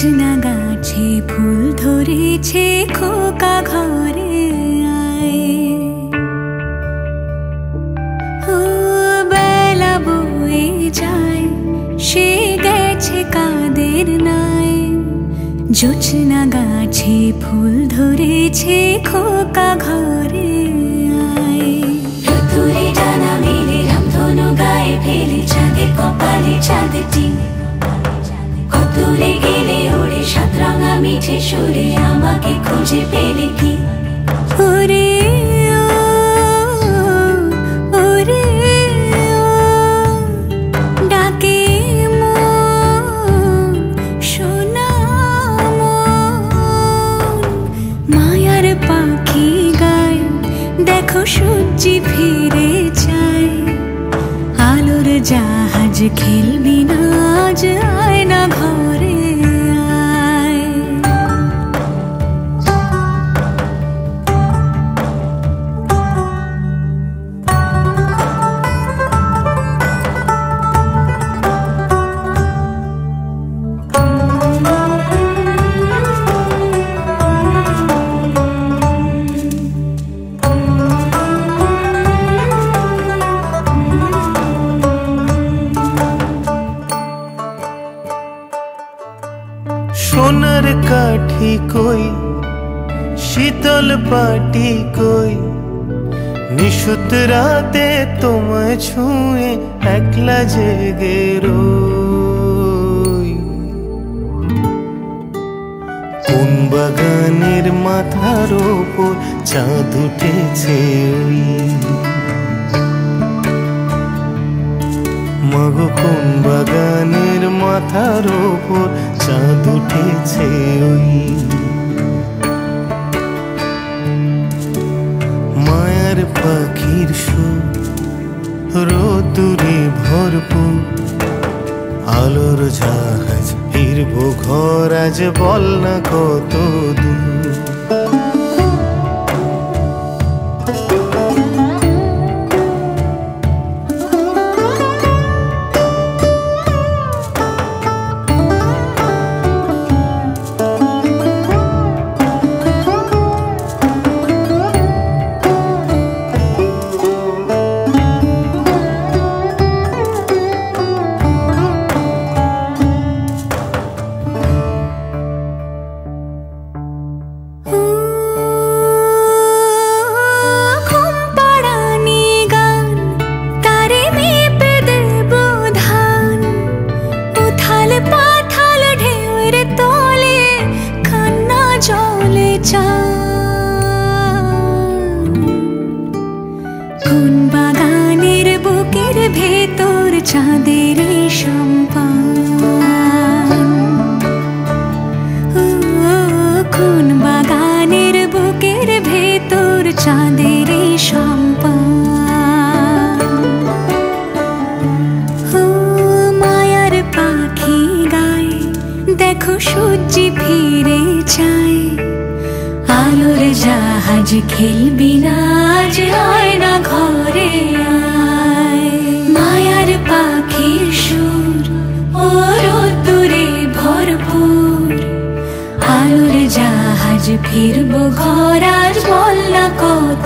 জোছনা গাছে ফুল ধরেছে, খোকা ঘরে আয়। ও বেলা বয়ে যায়, সে গেছে কাদের নাই। জোছনা গাছে ফুল ধরেছে, খোকা ঘরে আয়। রোদ্দুরে ডানা মেলে রামধনু গায়ে ফেলে, চাঁদের কপালে চাঁদের টিন। কতদূরে গেলে ওরে সাতরাঙা মিঠে সুরে, আমাকে খুঁজে পেলে কি? ওরে ও, ওরে ও, ডাকে মন, সোনা মন। মায়ার পাখি গায়, দেখো সূর্যি ফিরে যায়। আলোর জাহাজ খেলবি না আজ, আয় না ঘরে আয়। সোনার কাঠি কই, শীতল পাটি কই, নিশুত রাতে তোমায় ছুঁয়ে একলা জেগে রই। কোন বাগানের মাথার ওপর চাঁদ উঠেছে ওই, মাগো কোন বাগানের মাথার ওপর চাঁদ উঠেছে ওই। মায়ার পাখির সুর, রোদ্দুরে ভরপুর। আলোর জাহাজ ফিরবো ঘর আজ, বল না কত দূর। কোন বাগানের বুকের ভেতর চাঁদের সম্পান। কোন বাগানের বুকের ভেতর চাঁদের সম্পান। মায়ার পাখি গায়, দেখো সূর্যি ফিরে যায়। আলোর জাহাজ খেলবি না আজ, আয় না ঘরে আয়। মায়ার পাখির সুর, ও রোদ্দুরে ভরপুর। আলোর জাহাজ ফিরবো ঘর আজ, বল না কত